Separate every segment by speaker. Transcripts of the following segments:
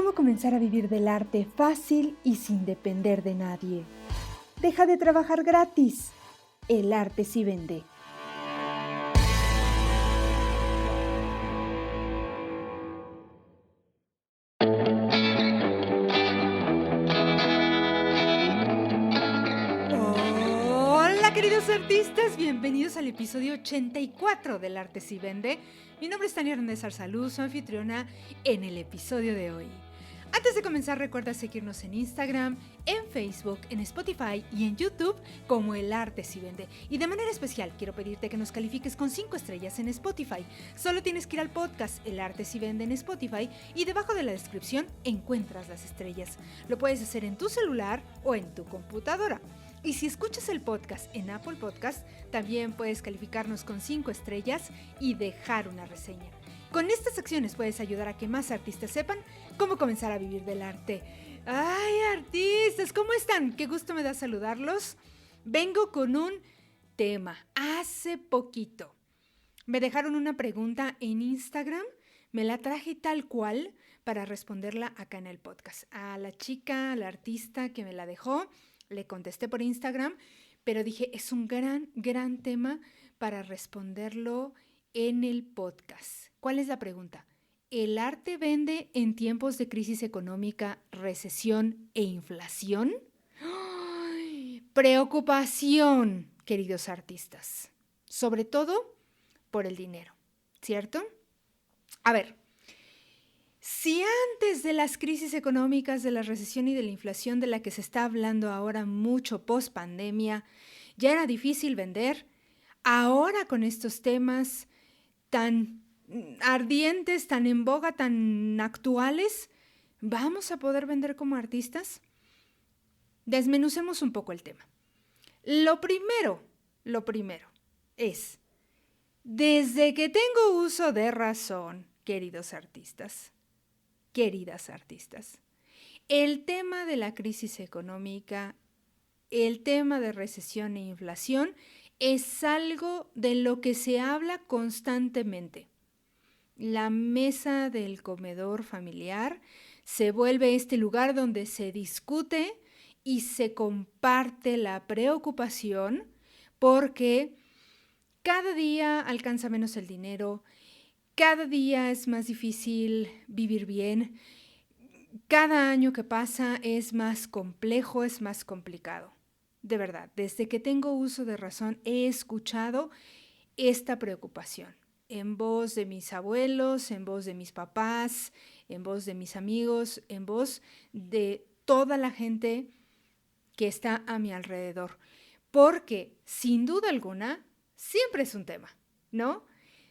Speaker 1: cómo comenzar a vivir del arte fácil y sin depender de nadie. Deja de trabajar gratis. El arte sí vende. Hola queridos artistas, bienvenidos al episodio 84 del Arte sí vende. Mi nombre es Tania Hernández Arsaluz, su anfitriona en el episodio de hoy. Antes de comenzar, recuerda seguirnos en Instagram, en Facebook, en Spotify y en YouTube como El Arte sí vende. Y de manera especial quiero pedirte que nos califiques con 5 estrellas en Spotify. Solo tienes que ir al podcast El Arte sí vende en Spotify y debajo de la descripción encuentras las estrellas. Lo puedes hacer en tu celular o en tu computadora. Y si escuchas el podcast en Apple Podcast, también puedes calificarnos con 5 estrellas y dejar una reseña. Con estas acciones puedes ayudar a que más artistas sepan cómo comenzar a vivir del arte. ¡Ay, artistas! ¿Cómo están? Qué gusto me da saludarlos. Vengo con un tema. Hace poquito me dejaron una pregunta en Instagram. Me la traje tal cual para responderla acá en el podcast. A la chica, a la artista que me la dejó, le contesté por Instagram, pero dije, es un gran tema para responderlo en el podcast. ¿Cuál es la pregunta? ¿El arte vende en tiempos de crisis económica, recesión e inflación? ¡Ay! Preocupación, queridos artistas. Sobre todo por el dinero, ¿cierto? A ver, si antes de las crisis económicas, de la recesión y de la inflación de la que se está hablando ahora mucho post pandemia, ya era difícil vender, ahora con estos temas tan ardientes, tan en boga, tan actuales, ¿vamos a poder vender como artistas? Desmenucemos un poco el tema. Lo primero es, desde que tengo uso de razón, queridas artistas, el tema de la crisis económica, el tema de recesión e inflación es algo de lo que se habla constantemente. La mesa del comedor familiar se vuelve este lugar donde se discute y se comparte la preocupación porque cada día alcanza menos el dinero, cada día es más difícil vivir bien, cada año que pasa es más complejo, es más complicado. De verdad, desde que tengo uso de razón he escuchado esta preocupación en voz de mis abuelos, en voz de mis papás, en voz de mis amigos, en voz de toda la gente que está a mi alrededor. Porque, sin duda alguna, siempre es un tema, ¿no?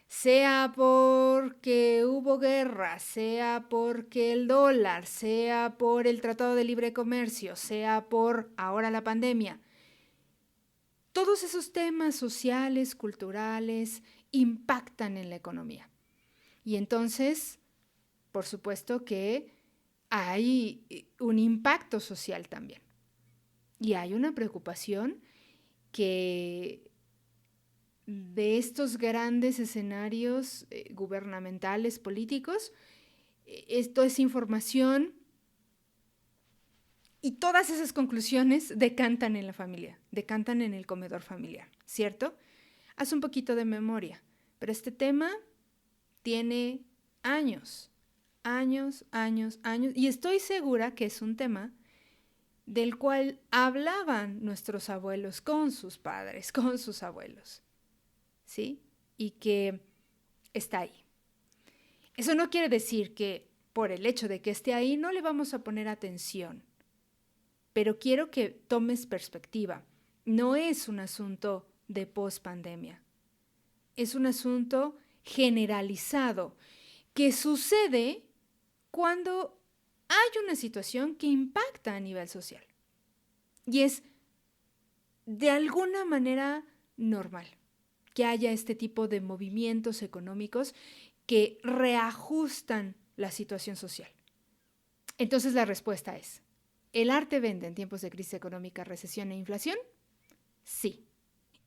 Speaker 1: Sea porque hubo guerra, sea porque el dólar, sea por el Tratado de Libre Comercio, sea por ahora la pandemia. Todos esos temas sociales, culturales, impactan en la economía. Y entonces, por supuesto que hay un impacto social también. Y hay una preocupación que de estos grandes escenarios gubernamentales, políticos, esto es información y todas esas conclusiones decantan en la familia, decantan en el comedor familiar, ¿cierto? Haz un poquito de memoria, pero este tema tiene años, y estoy segura que es un tema del cual hablaban nuestros abuelos con sus padres, con sus abuelos, ¿sí? Y que está ahí. Eso no quiere decir que por el hecho de que esté ahí no le vamos a poner atención, pero quiero que tomes perspectiva. No es un asunto de post-pandemia, es un asunto generalizado que sucede cuando hay una situación que impacta a nivel social y es de alguna manera normal que haya este tipo de movimientos económicos que reajustan la situación social. Entonces la respuesta es, ¿el arte vende en tiempos de crisis económica, recesión e inflación? Sí.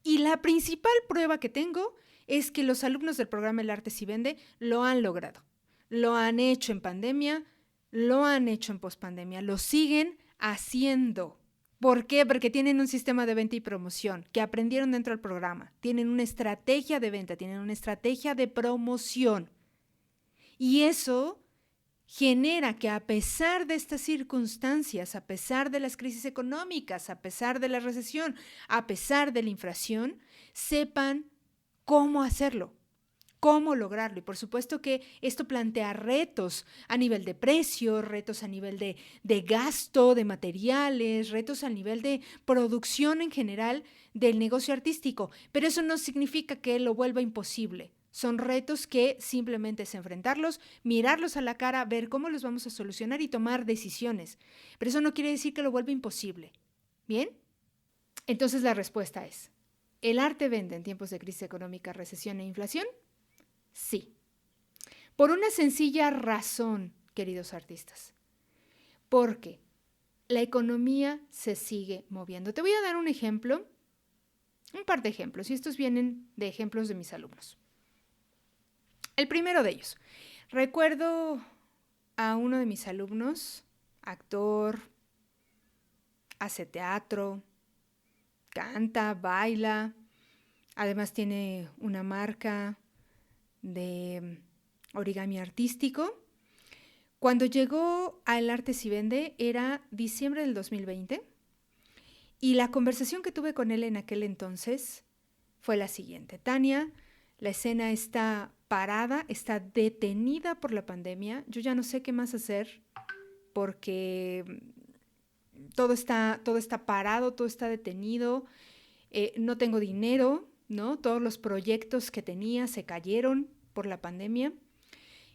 Speaker 1: Y la principal prueba que tengo es que los alumnos del programa El Arte sí vende lo han logrado. Lo han hecho en pandemia, lo han hecho en pospandemia, lo siguen haciendo. ¿Por qué? Porque tienen un sistema de venta y promoción que aprendieron dentro del programa. Tienen una estrategia de venta, tienen una estrategia de promoción. Y eso genera que a pesar de estas circunstancias, a pesar de las crisis económicas, a pesar de la recesión, a pesar de la inflación, sepan cómo hacerlo, cómo lograrlo. Y por supuesto que esto plantea retos a nivel de precio, retos a nivel de gasto, de materiales, retos a nivel de producción en general del negocio artístico. Pero eso no significa que lo vuelva imposible. Son retos que simplemente es enfrentarlos, mirarlos a la cara, ver cómo los vamos a solucionar y tomar decisiones. Pero eso no quiere decir que lo vuelva imposible. ¿Bien? Entonces la respuesta es, ¿el arte vende en tiempos de crisis económica, recesión e inflación? Sí. Por una sencilla razón, queridos artistas. Porque la economía se sigue moviendo. Te voy a dar un ejemplo, un par de ejemplos, y estos vienen de ejemplos de mis alumnos. El primero de ellos, recuerdo a uno de mis alumnos, actor, hace teatro, canta, baila, además tiene una marca de origami artístico. Cuando llegó al Artes y Vende era diciembre del 2020 y la conversación que tuve con él en aquel entonces fue la siguiente. Tania, la escena está parada, está detenida por la pandemia. Yo ya no sé qué más hacer porque todo está parado, todo está detenido. No tengo dinero, ¿no? Todos los proyectos que tenía se cayeron por la pandemia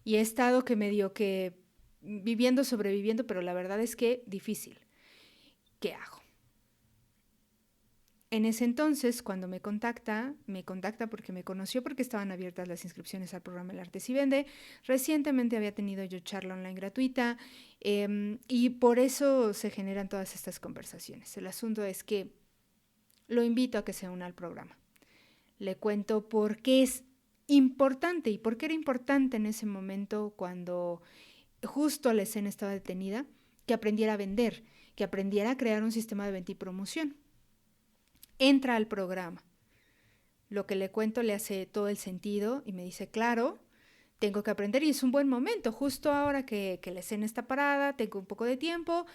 Speaker 1: y he estado que medio que viviendo, sobreviviendo, pero la verdad es que difícil. ¿Qué hago? En ese entonces, cuando me contacta porque me conoció porque estaban abiertas las inscripciones al programa El Arte Si Vende. Recientemente había tenido yo charla online gratuita y por eso se generan todas estas conversaciones. El asunto es que lo invito a que se una al programa. Le cuento por qué es importante y por qué era importante en ese momento cuando justo la escena estaba detenida, que aprendiera a vender, que aprendiera a crear un sistema de venta y promoción. Entra al programa. Lo que le cuento le hace todo el sentido y me dice, claro, tengo que aprender y es un buen momento, justo ahora que la escena está parada, tengo un poco de tiempo,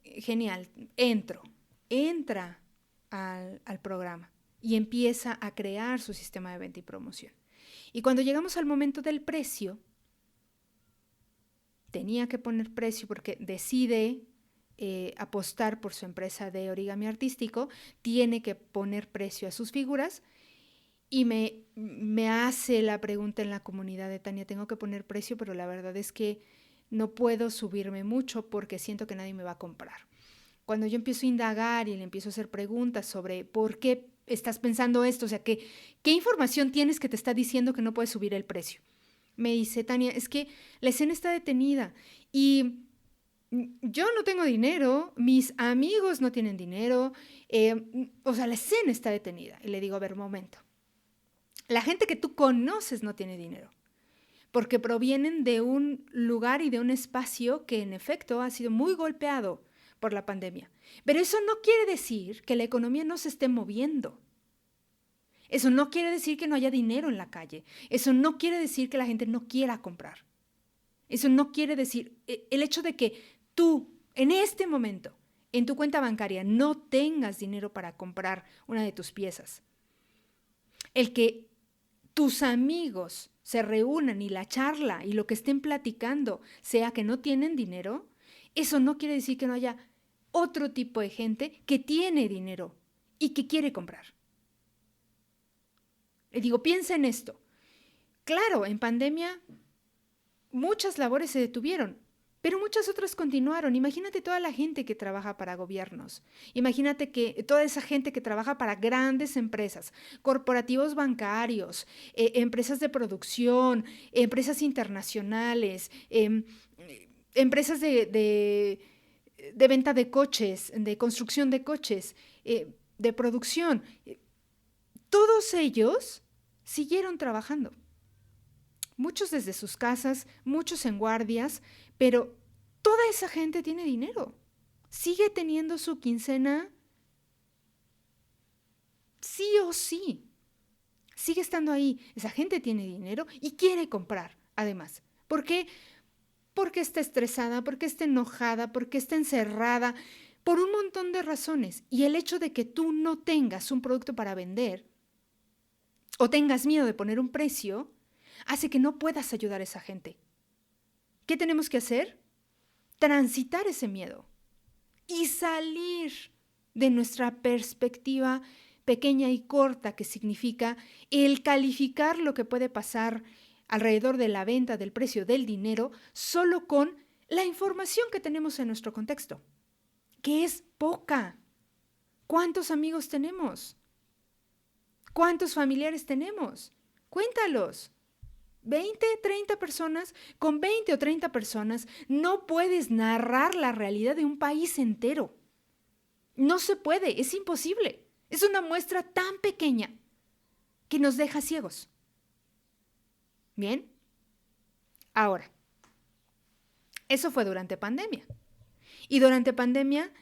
Speaker 1: genial, entra al programa y empieza a crear su sistema de venta y promoción. Y cuando llegamos al momento del precio, tenía que poner precio porque decide apostar por su empresa de origami artístico, tiene que poner precio a sus figuras y me hace la pregunta en la comunidad de Tania, tengo que poner precio, pero la verdad es que no puedo subirme mucho porque siento que nadie me va a comprar. Cuando yo empiezo a indagar y le empiezo a hacer preguntas sobre por qué estás pensando esto, o sea, ¿qué información tienes que te está diciendo que no puedes subir el precio? Me dice, Tania, es que la escena está detenida y yo no tengo dinero, mis amigos no tienen dinero, o sea, la escena está detenida. Y le digo, a ver, momento. La gente que tú conoces no tiene dinero, porque provienen de un lugar y de un espacio que en efecto ha sido muy golpeado por la pandemia. Pero eso no quiere decir que la economía no se esté moviendo. Eso no quiere decir que no haya dinero en la calle. Eso no quiere decir que la gente no quiera comprar. Eso no quiere decir el hecho de que tú, en este momento, en tu cuenta bancaria, no tengas dinero para comprar una de tus piezas. El que tus amigos se reúnan y la charla y lo que estén platicando sea que no tienen dinero, eso no quiere decir que no haya otro tipo de gente que tiene dinero y que quiere comprar. Le digo, piensa en esto. Claro, en pandemia muchas labores se detuvieron, pero muchas otras continuaron. Imagínate toda la gente que trabaja para gobiernos. Imagínate que toda esa gente que trabaja para grandes empresas, corporativos bancarios, empresas de producción, empresas internacionales, empresas de venta de coches, de construcción de coches, de producción. Todos ellos siguieron trabajando. Muchos desde sus casas, muchos en guardias, pero toda esa gente tiene dinero. Sigue teniendo su quincena sí o sí. Sigue estando ahí. Esa gente tiene dinero y quiere comprar, además. ¿Por qué? Porque está estresada, porque está enojada, porque está encerrada, por un montón de razones. Y el hecho de que tú no tengas un producto para vender o tengas miedo de poner un precio, hace que no puedas ayudar a esa gente. ¿Qué tenemos que hacer? Transitar ese miedo y salir de nuestra perspectiva pequeña y corta, que significa el calificar lo que puede pasar alrededor de la venta, del precio del dinero, solo con la información que tenemos en nuestro contexto, que es poca. ¿Cuántos amigos tenemos? ¿Cuántos familiares tenemos? Cuéntalos. 20, 30 personas, con 20 o 30 personas no puedes narrar la realidad de un país entero. No se puede, es imposible. Es una muestra tan pequeña que nos deja ciegos. Bien, ahora, eso fue durante pandemia. Y durante pandemia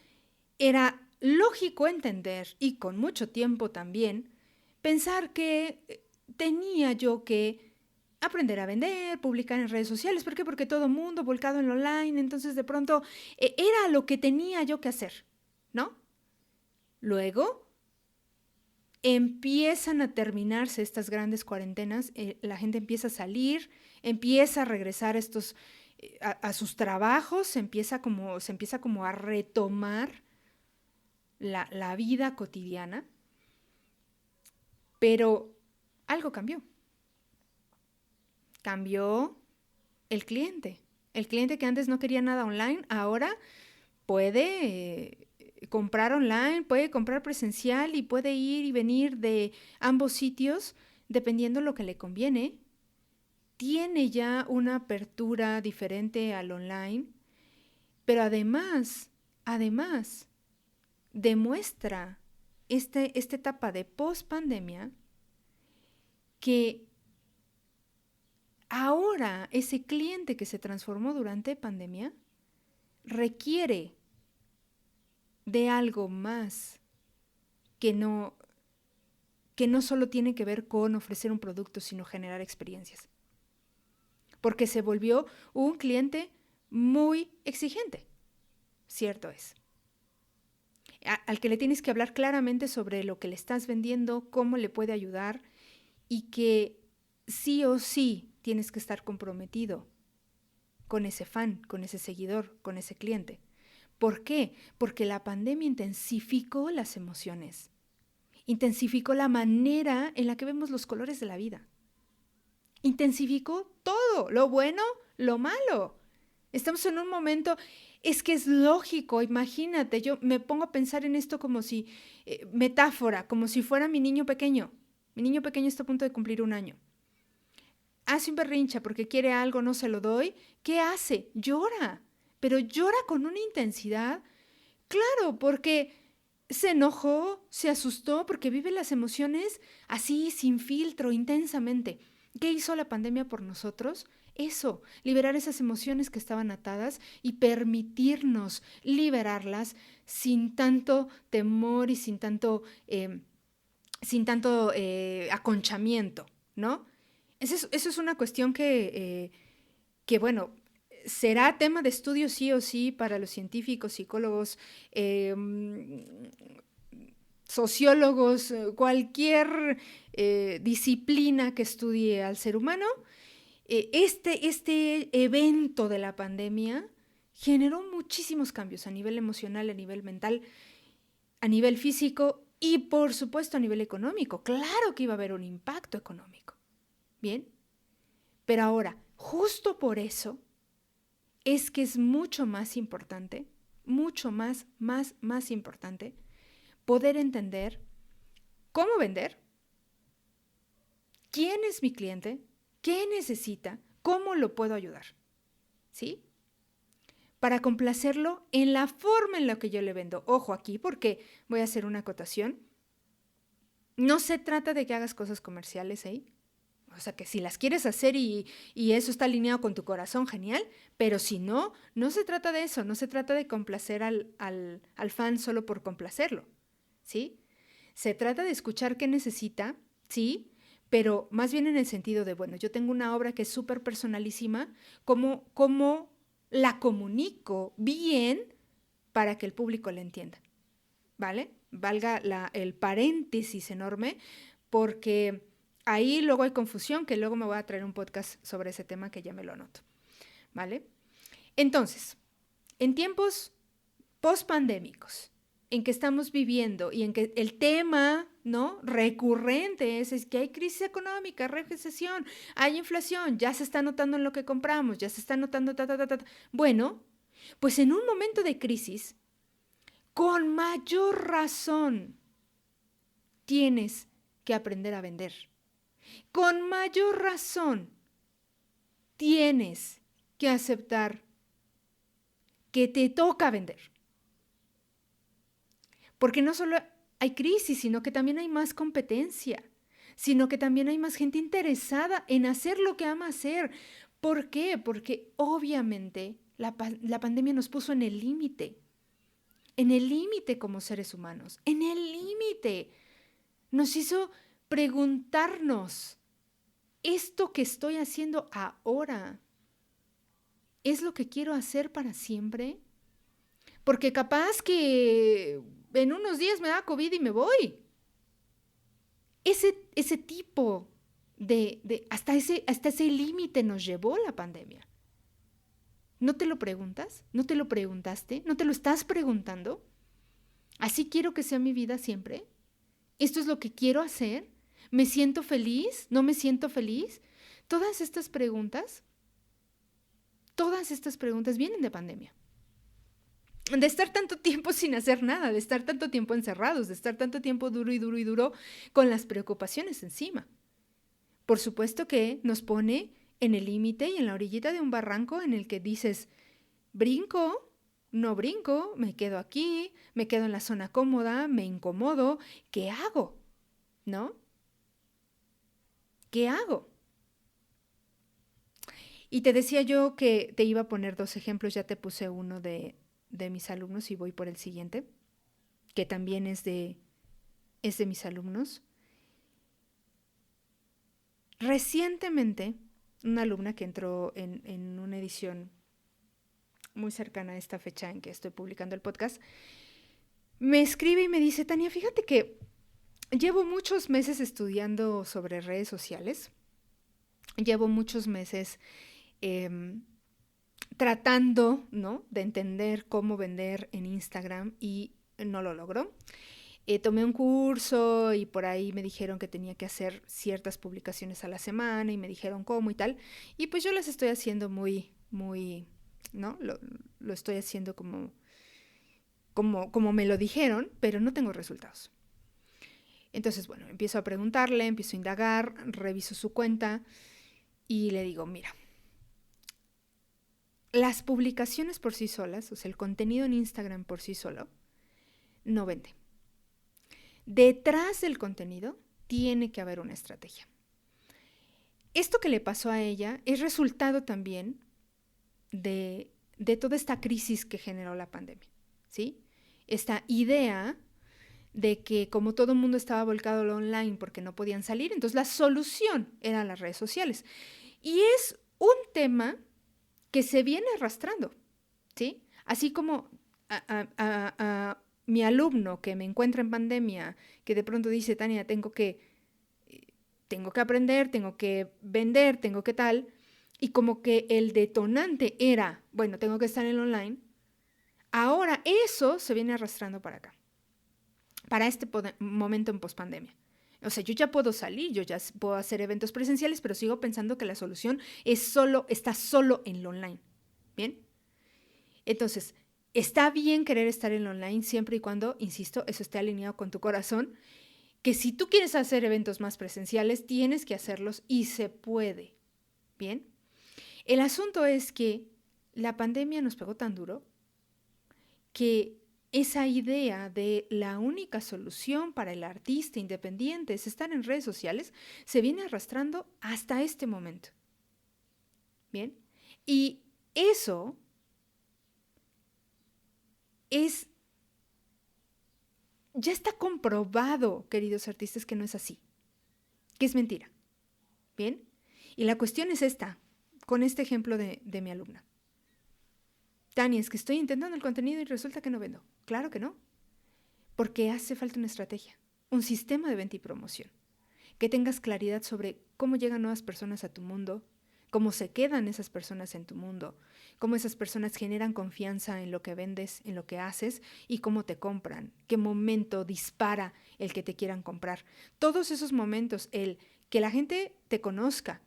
Speaker 1: era lógico entender, y con mucho tiempo también, pensar que tenía yo que aprender a vender, publicar en redes sociales. ¿Por qué? Porque todo el mundo volcado en lo online, entonces de pronto era lo que tenía yo que hacer, ¿no? Luego empiezan a terminarse estas grandes cuarentenas, la gente empieza a salir, empieza a regresar a sus trabajos, se empieza como a retomar la vida cotidiana, pero algo cambió. Cambió el cliente. El cliente que antes no quería nada online, ahora puede comprar online, puede comprar presencial y puede ir y venir de ambos sitios dependiendo lo que le conviene. Tiene ya una apertura diferente al online, pero además demuestra esta etapa de post-pandemia que ahora ese cliente que se transformó durante pandemia requiere de algo más que no solo tiene que ver con ofrecer un producto, sino generar experiencias. Porque se volvió un cliente muy exigente, cierto es. Al que le tienes que hablar claramente sobre lo que le estás vendiendo, cómo le puede ayudar y que sí o sí tienes que estar comprometido con ese fan, con ese seguidor, con ese cliente. ¿Por qué? Porque la pandemia intensificó las emociones, intensificó la manera en la que vemos los colores de la vida, intensificó todo, lo bueno, lo malo. Estamos en un momento, es que es lógico, imagínate, yo me pongo a pensar en esto como si, metáfora, como si fuera mi niño pequeño. Mi niño pequeño está a punto de cumplir 1 año. Hace un berrincha porque quiere algo, no se lo doy. ¿Qué hace? Llora, pero llora con una intensidad. Claro, porque se enojó, se asustó, porque vive las emociones así, sin filtro, intensamente. ¿Qué hizo la pandemia por nosotros? Eso, liberar esas emociones que estaban atadas y permitirnos liberarlas sin tanto temor y sin tanto aconchamiento, ¿no? Eso es una cuestión bueno, será tema de estudio sí o sí para los científicos, psicólogos, sociólogos, cualquier disciplina que estudie al ser humano. Este evento de la pandemia generó muchísimos cambios a nivel emocional, a nivel mental, a nivel físico y, por supuesto, a nivel económico. Claro que iba a haber un impacto económico. Bien, pero ahora, justo por eso, es que es mucho más importante, mucho más importante, poder entender cómo vender, quién es mi cliente, qué necesita, cómo lo puedo ayudar, ¿sí? Para complacerlo en la forma en la que yo le vendo. Ojo aquí, porque voy a hacer una acotación. No se trata de que hagas cosas comerciales, ¿eh? O sea, que si las quieres hacer y eso está alineado con tu corazón, genial, pero si no, no se trata de eso, no se trata de complacer al fan solo por complacerlo, ¿sí? Se trata de escuchar qué necesita, ¿sí? Pero más bien en el sentido de, bueno, yo tengo una obra que es súper personalísima, ¿cómo la comunico bien para que el público la entienda? ¿Vale? Valga el paréntesis enorme, porque ahí luego hay confusión, que luego me voy a traer un podcast sobre ese tema que ya me lo anoto, ¿vale? Entonces, en tiempos post-pandémicos, en que estamos viviendo y en que el tema, ¿no?, recurrente es que hay crisis económica, recesión, hay inflación, ya se está notando en lo que compramos, ya se está notando, Bueno, pues en un momento de crisis, con mayor razón, tienes que aprender a vender. Con mayor razón, tienes que aceptar que te toca vender. Porque no solo hay crisis, sino que también hay más competencia, sino que también hay más gente interesada en hacer lo que ama hacer. ¿Por qué? Porque obviamente la pandemia nos puso en el límite como seres humanos, en el límite. Nos hizo preguntarnos, ¿esto que estoy haciendo ahora es lo que quiero hacer para siempre? Porque capaz que en unos días me da COVID y me voy. Ese tipo hasta ese límite nos llevó la pandemia. ¿No te lo preguntas? ¿No te lo preguntaste? ¿No te lo estás preguntando? ¿Así quiero que sea mi vida siempre? ¿Esto es lo que quiero hacer? ¿Me siento feliz? ¿No me siento feliz? Todas estas preguntas vienen de pandemia. De estar tanto tiempo sin hacer nada, de estar tanto tiempo encerrados, de estar tanto tiempo duro con las preocupaciones encima. Por supuesto que nos pone en el límite y en la orillita de un barranco en el que dices, brinco, no brinco, me quedo aquí, me quedo en la zona cómoda, me incomodo, ¿qué hago? ¿No? ¿Qué hago? Y te decía yo que te iba a poner 2 ejemplos, ya te puse uno de mis alumnos y voy por el siguiente, que también es de mis alumnos. Recientemente, una alumna que entró en una edición muy cercana a esta fecha en que estoy publicando el podcast, me escribe y me dice, Tania, fíjate que llevo muchos meses estudiando sobre redes sociales, llevo muchos meses tratando, ¿no?, de entender cómo vender en Instagram y no lo logro. Tomé un curso y por ahí me dijeron que tenía que hacer ciertas publicaciones a la semana y me dijeron cómo y tal. Y pues yo las estoy haciendo muy, ¿no? Lo estoy haciendo como me lo dijeron, pero no tengo resultados. Entonces, bueno, empiezo a preguntarle, empiezo a indagar, reviso su cuenta y le digo, mira, las publicaciones por sí solas, o sea, el contenido en Instagram por sí solo, no vende. Detrás del contenido tiene que haber una estrategia. Esto que le pasó a ella es resultado también de toda esta crisis que generó la pandemia, ¿sí? Esta idea de que como todo el mundo estaba volcado al online porque no podían salir, entonces la solución eran las redes sociales. Y es un tema que se viene arrastrando, ¿sí? Así como a mi alumno que me encuentra en pandemia, que de pronto dice, Tania, tengo que aprender, tengo que vender, tengo que tal, y como que el detonante era, bueno, tengo que estar en el online, ahora eso se viene arrastrando para acá, para este momento en pospandemia. O sea, yo ya puedo salir, yo ya puedo hacer eventos presenciales, pero sigo pensando que la solución está solo en lo online. ¿Bien? Entonces, está bien querer estar en lo online siempre y cuando, insisto, eso esté alineado con tu corazón, que si tú quieres hacer eventos más presenciales, tienes que hacerlos y se puede. ¿Bien? El asunto es que la pandemia nos pegó tan duro que esa idea de la única solución para el artista independiente es estar en redes sociales se viene arrastrando hasta este momento. Bien, y eso ya está comprobado, queridos artistas, que no es así, que es mentira. Bien, y la cuestión es esta, con este ejemplo de mi alumna. Tania, es que estoy intentando el contenido y resulta que no vendo. Claro que no, porque hace falta una estrategia, un sistema de venta y promoción, que tengas claridad sobre cómo llegan nuevas personas a tu mundo, cómo se quedan esas personas en tu mundo, cómo esas personas generan confianza en lo que vendes, en lo que haces y cómo te compran, qué momento dispara el que te quieran comprar. Todos esos momentos, el que la gente te conozca,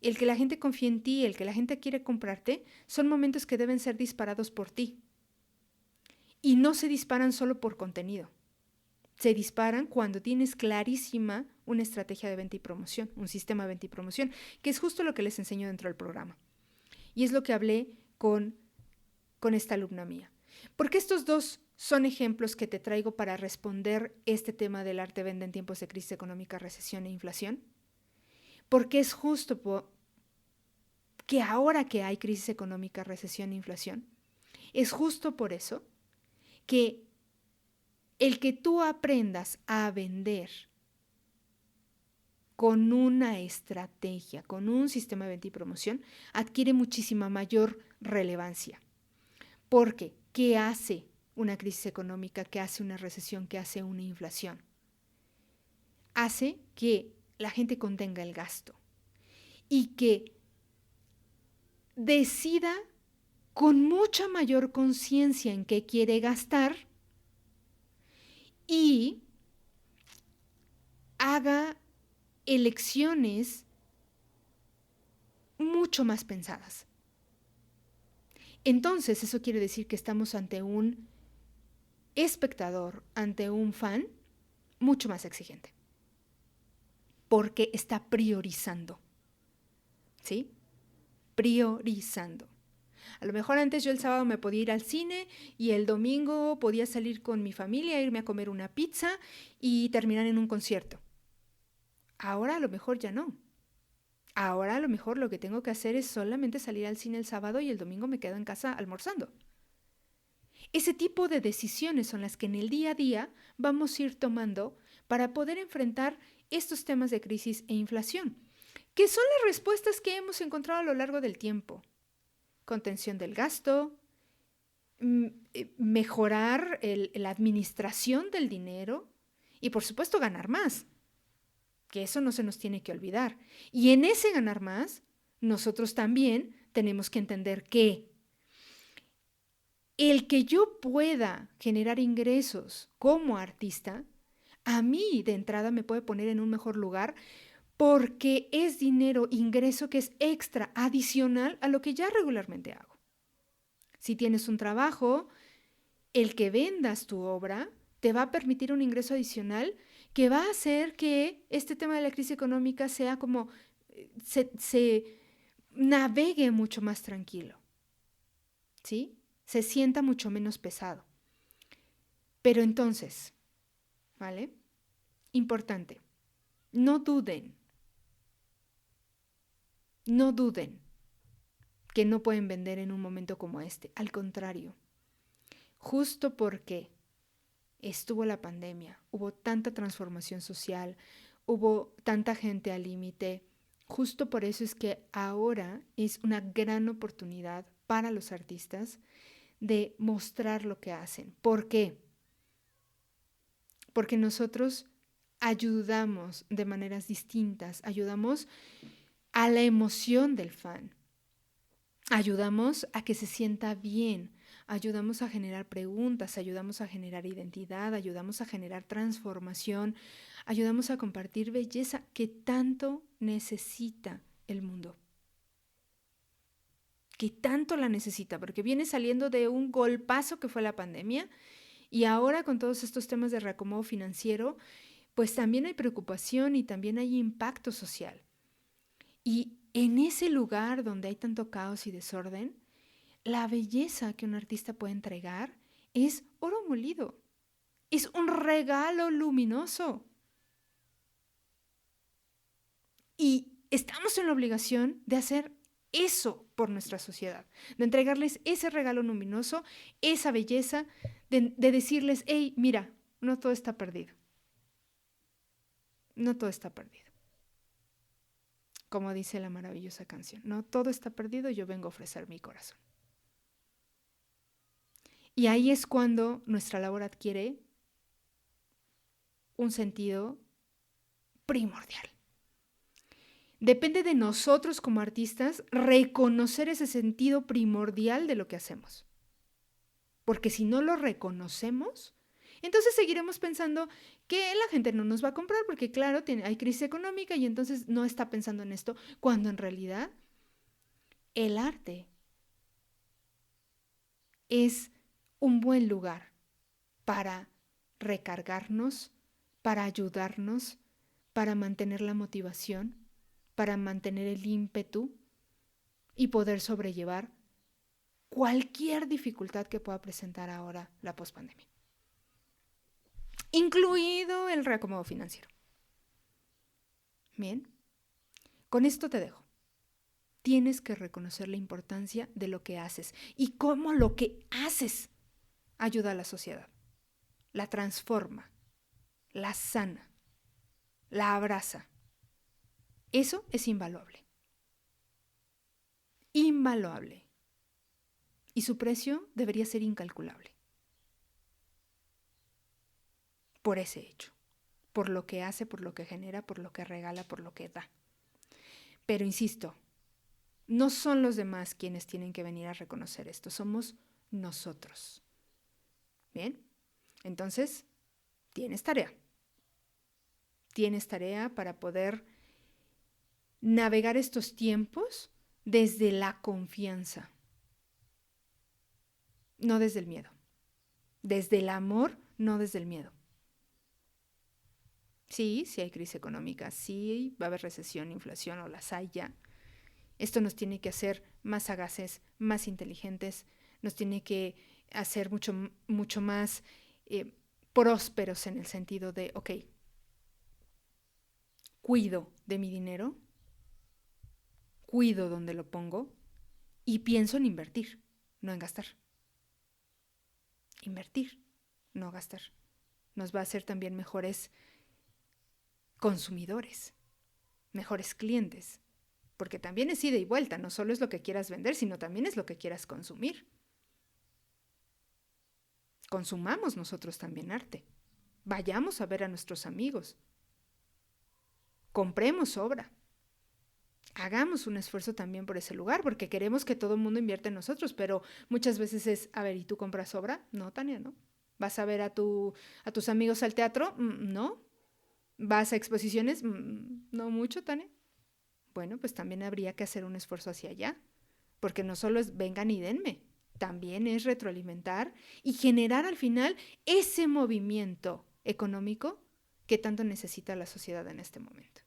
Speaker 1: el que la gente confíe en ti, el que la gente quiere comprarte, son momentos que deben ser disparados por ti. Y no se disparan solo por contenido. Se disparan cuando tienes clarísima una estrategia de venta y promoción, un sistema de venta y promoción, que es justo lo que les enseño dentro del programa. Y es lo que hablé con esta alumna mía. Porque estos dos son ejemplos que te traigo para responder este tema del arte vende en tiempos de crisis económica, recesión e inflación. Porque es justo que ahora que hay crisis económica, recesión e inflación, es justo por eso que el que tú aprendas a vender con una estrategia, con un sistema de venta y promoción, adquiere muchísima mayor relevancia. Porque, ¿qué hace una crisis económica? ¿Qué hace una recesión? ¿Qué hace una inflación? Hace que la gente contenga el gasto y que decida con mucha mayor conciencia en qué quiere gastar y haga elecciones mucho más pensadas. Entonces, eso quiere decir que estamos ante un espectador, ante un fan mucho más exigente, porque está priorizando, ¿sí? Priorizando. A lo mejor antes yo el sábado me podía ir al cine y el domingo podía salir con mi familia, irme a comer una pizza y terminar en un concierto. Ahora a lo mejor ya no. Ahora a lo mejor lo que tengo que hacer es solamente salir al cine el sábado y el domingo me quedo en casa almorzando. Ese tipo de decisiones son las que en el día a día vamos a ir tomando para poder enfrentar estos temas de crisis e inflación, que son las respuestas que hemos encontrado a lo largo del tiempo. Contención del gasto, mejorar la administración del dinero y por supuesto ganar más, que eso no se nos tiene que olvidar. Y en ese ganar más, nosotros también tenemos que entender que el que yo pueda generar ingresos como artista, a mí de entrada me puede poner en un mejor lugar porque es dinero, ingreso que es extra, adicional a lo que ya regularmente hago. Si tienes un trabajo, el que vendas tu obra te va a permitir un ingreso adicional que va a hacer que este tema de la crisis económica sea como se navegue mucho más tranquilo, ¿sí? Se sienta mucho menos pesado. Pero entonces, ¿vale? Importante, no duden que no pueden vender en un momento como este. Al contrario, justo porque estuvo la pandemia, hubo tanta transformación social, hubo tanta gente al límite, justo por eso es que ahora es una gran oportunidad para los artistas de mostrar lo que hacen. ¿Por qué? Porque nosotros ayudamos de maneras distintas, ayudamos a la emoción del fan, ayudamos a que se sienta bien, ayudamos a generar preguntas, ayudamos a generar identidad, ayudamos a generar transformación, ayudamos a compartir belleza que tanto necesita el mundo. Que tanto la necesita, porque viene saliendo de un golpazo que fue la pandemia y ahora con todos estos temas de reacomodo financiero, pues también hay preocupación y también hay impacto social. Y en ese lugar donde hay tanto caos y desorden, la belleza que un artista puede entregar es oro molido. Es un regalo luminoso. Y estamos en la obligación de hacer eso por nuestra sociedad, de entregarles ese regalo luminoso, esa belleza, de decirles, hey, mira, no todo está perdido. No todo está perdido. Como dice la maravillosa canción, no todo está perdido, yo vengo a ofrecer mi corazón. Y ahí es cuando nuestra labor adquiere un sentido primordial. Depende de nosotros como artistas reconocer ese sentido primordial de lo que hacemos. Porque si no lo reconocemos, entonces seguiremos pensando que la gente no nos va a comprar porque claro, hay crisis económica y entonces no está pensando en esto, cuando en realidad el arte es un buen lugar para recargarnos, para ayudarnos, para mantener la motivación, para mantener el ímpetu y poder sobrellevar cualquier dificultad que pueda presentar ahora la pospandemia, incluido el reacomodo financiero. Bien, con esto te dejo. Tienes que reconocer la importancia de lo que haces y cómo lo que haces ayuda a la sociedad, la transforma, la sana, la abraza. Eso es invaluable. Invaluable. Y su precio debería ser incalculable. Por ese hecho, por lo que hace, por lo que genera, por lo que regala, por lo que da. Pero insisto, no son los demás quienes tienen que venir a reconocer esto, somos nosotros. Bien, entonces tienes tarea. Tienes tarea para poder navegar estos tiempos desde la confianza, no desde el miedo. Desde el amor, no desde el miedo. Sí hay crisis económica, sí va a haber recesión, inflación o las hay ya. Esto nos tiene que hacer más sagaces, más inteligentes, nos tiene que hacer mucho más prósperos en el sentido de, ok, cuido de mi dinero, cuido donde lo pongo y pienso en invertir, no en gastar. Invertir, no gastar. Nos va a hacer también mejores consumidores, mejores clientes, porque también es ida y vuelta, no solo es lo que quieras vender, sino también es lo que quieras consumir. Consumamos nosotros también arte, vayamos a ver a nuestros amigos, compremos obra, hagamos un esfuerzo también por ese lugar, porque queremos que todo el mundo invierta en nosotros, pero muchas veces es, a ver, ¿y tú compras obra? No, Tania, ¿no? ¿Vas a ver a tus amigos al teatro? No. ¿Vas a exposiciones? No mucho, Tania. Bueno, pues también habría que hacer un esfuerzo hacia allá, porque no solo es vengan y denme, también es retroalimentar y generar al final ese movimiento económico que tanto necesita la sociedad en este momento.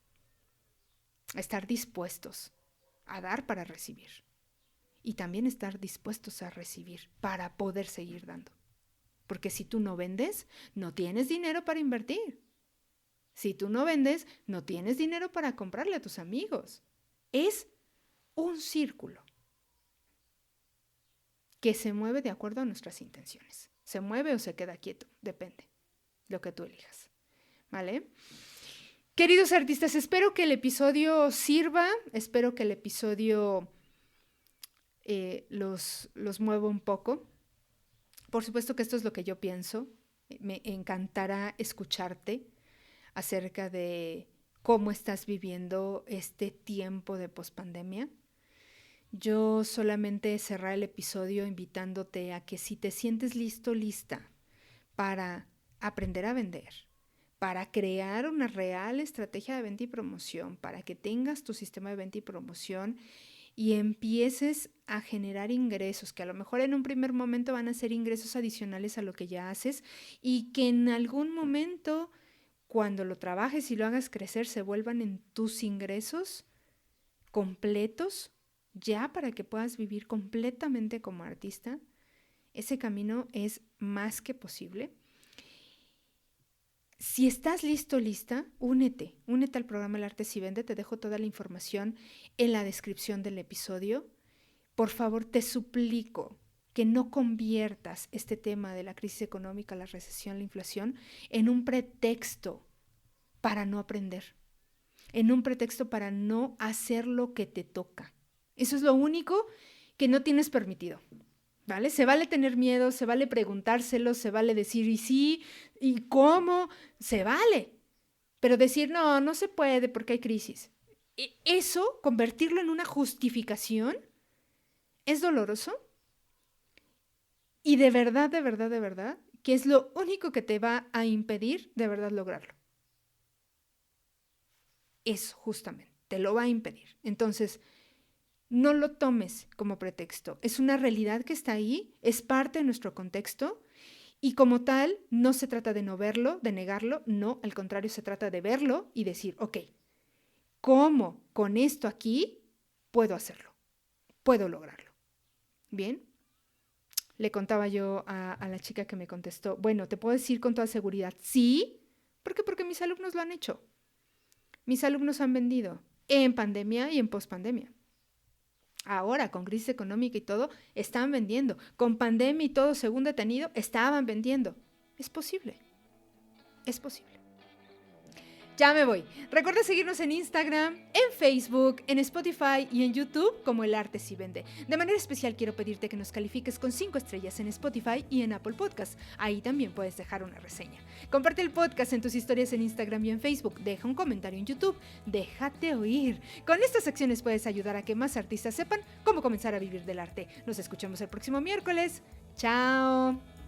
Speaker 1: Estar dispuestos a dar para recibir y también estar dispuestos a recibir para poder seguir dando. Porque si tú no vendes, no tienes dinero para invertir. Si tú no vendes, no tienes dinero para comprarle a tus amigos. Es un círculo que se mueve de acuerdo a nuestras intenciones. Se mueve o se queda quieto, depende, lo que tú elijas. ¿Vale? Queridos artistas, espero que el episodio sirva, espero que el episodio los mueva un poco. Por supuesto que esto es lo que yo pienso. Me encantará escucharte acerca de cómo estás viviendo este tiempo de pospandemia. Yo solamente cerraré el episodio invitándote a que si te sientes listo, lista para aprender a vender, para crear una real estrategia de venta y promoción, para que tengas tu sistema de venta y promoción y empieces a generar ingresos, que a lo mejor en un primer momento van a ser ingresos adicionales a lo que ya haces y que en algún momento, cuando lo trabajes y lo hagas crecer, se vuelvan en tus ingresos completos, ya para que puedas vivir completamente como artista Ese camino es más que posible. Si estás listo, lista, únete al programa El Arte Si Vende. Te dejo toda la información en la descripción del episodio. Por favor, te suplico que no conviertas este tema de la crisis económica, la recesión, la inflación, en un pretexto para no aprender, en un pretexto para no hacer lo que te toca. Eso es lo único que no tienes permitido, ¿vale? Se vale tener miedo, se vale preguntárselo, se vale decir ¿y sí? ¿Y cómo? Se vale. Pero decir no se puede porque hay crisis. Eso, convertirlo en una justificación, es doloroso. Y de verdad, que es lo único que te va a impedir de verdad lograrlo. Eso justamente, te lo va a impedir. Entonces, no lo tomes como pretexto. Es una realidad que está ahí, es parte de nuestro contexto y como tal, no se trata de no verlo, de negarlo, no, al contrario, se trata de verlo y decir, ok, ¿cómo con esto aquí puedo hacerlo? Puedo lograrlo. ¿Bien? Le contaba yo a la chica que me contestó, bueno, te puedo decir con toda seguridad, sí, ¿por qué? Porque mis alumnos lo han hecho. Mis alumnos han vendido en pandemia y en pospandemia. Ahora, con crisis económica y todo, están vendiendo. Con pandemia y todo, según detenido, estaban vendiendo. Es posible. Es posible. Ya me voy. Recuerda seguirnos en Instagram, en Facebook, en Spotify y en YouTube como El Arte Si Vende. De manera especial quiero pedirte que nos califiques con 5 estrellas en Spotify y en Apple Podcast. Ahí también puedes dejar una reseña. Comparte el podcast en tus historias en Instagram y en Facebook. Deja un comentario en YouTube. Déjate oír. Con estas acciones puedes ayudar a que más artistas sepan cómo comenzar a vivir del arte. Nos escuchamos el próximo miércoles. ¡Chao!